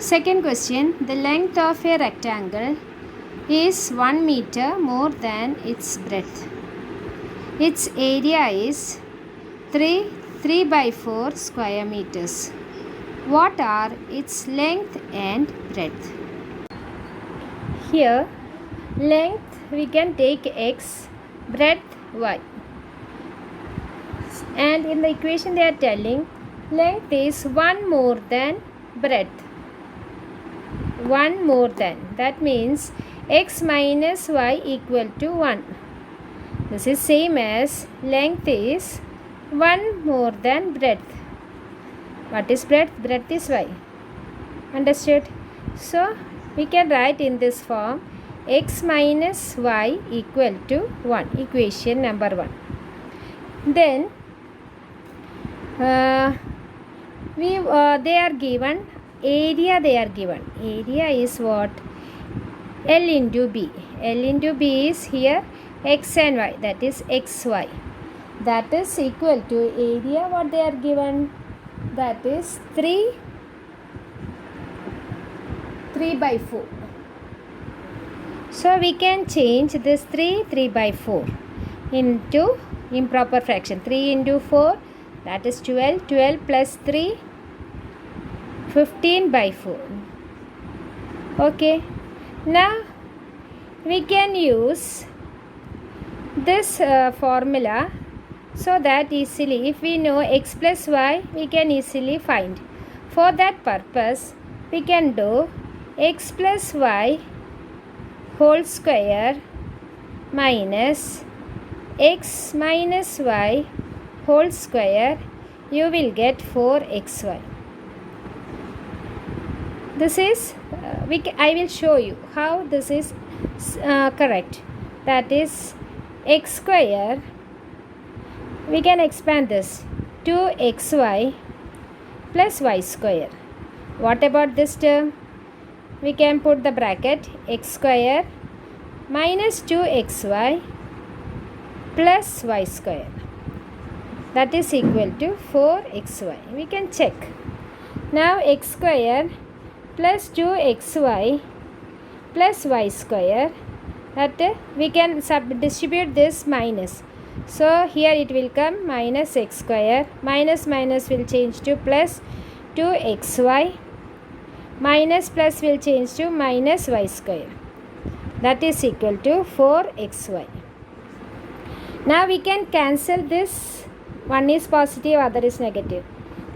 Second question, the length of a rectangle is 1 meter more than its breadth. Its area is 3 by 4 square meters. What are its length and breadth? Here, length we can take x, breadth y. And in the equation they are telling length is 1 more than breadth. 1 more than, that means x minus y equal to 1. This is same as length is 1 more than breadth. What is breadth? Breadth is y. Understood? So we can write in this form x minus y equal to 1, equation number 1. Then they are given area. Area is what? L into B. L into B is here x and y, that is xy. That is equal to area what they are given, that is 3 by 4. So we can change this 3 by 4 into improper fraction. 3 into 4, that is 12. 12 plus 3, 15 by 4. Okay. Now we can use this formula so that easily, if we know x plus y, we can easily find. For that purpose, we can do x plus y whole square minus x minus y whole square. You will get 4xy. This is I will show you how this is correct. That is x square. We can expand this 2xy plus y square. What about this term? We can put the bracket x square minus 2xy plus y square. That is equal to 4xy. We can check. Now x square plus 2xy plus y square, that we can distribute this minus. So here it will come minus x square, minus will change to plus 2xy, minus plus will change to minus y square. That is equal to 4xy. Now we can cancel this. One is positive, other is negative.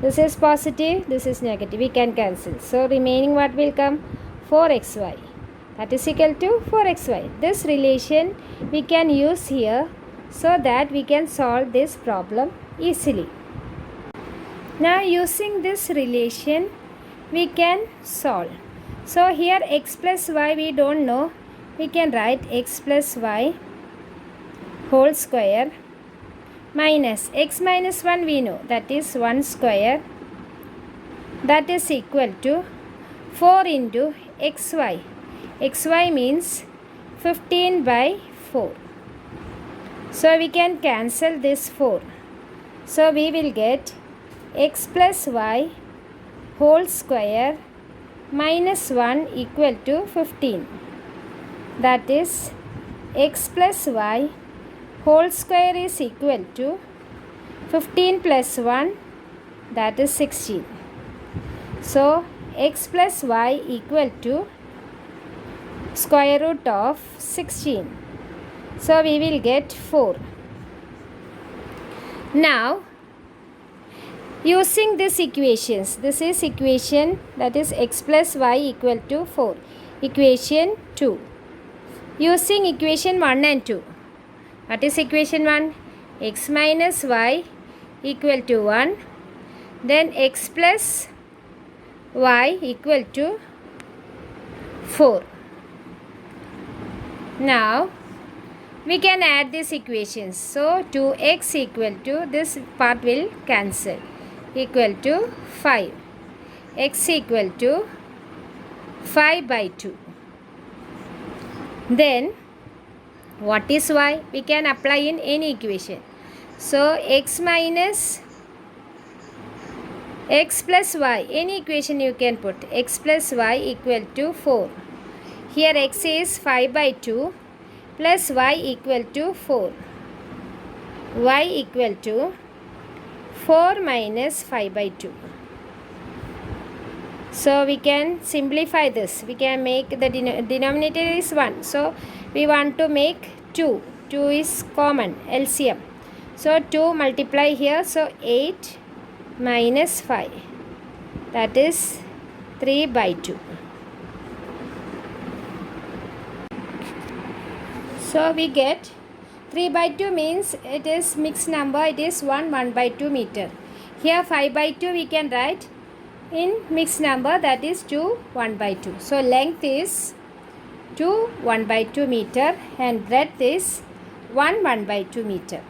This is positive, this is negative. We can cancel. So remaining what will come? 4xy. That is equal to 4xy. This relation we can use here so that we can solve this problem easily. Now using this relation we can solve. So here x plus y we don't know. We can write x plus y whole square minus x minus 1 we know, that is 1 square, that is equal to 4 into xy. Xy means 15 by 4. So we can cancel this 4. So we will get x plus y whole square minus 1 equal to 15. That is x plus y whole square is equal to 15 plus 1, that is 16. So x plus y equal to square root of 16. So we will get 4. Now using these equations, this is equation, that is x plus y equal to 4. Equation 2. Using equation 1 and 2. What is equation 1? X minus y equal to 1. Then x plus y equal to 4. Now we can add these equations. So 2x equal to, this part will cancel, equal to 5. X equal to 5 by 2. Then what is y? We can apply in any equation. So x minus x plus y, any equation you can put, x plus y equal to 4. Here x is 5 by 2 plus y equal to 4. Y equal to 4 minus 5 by 2. So we can simplify this. We can make the denominator is 1. So we want to make 2. 2 is common, LCM. So 2 multiply here. So 8 minus 5. That is 3 by 2. So we get 3 by 2 means it is mixed number. It is 1 by 2 meter. Here 5 by 2 we can write in mixed number, that is 2 1 by 2. So length is 2 1 by 2 meter and breadth is 1 by 2 meter.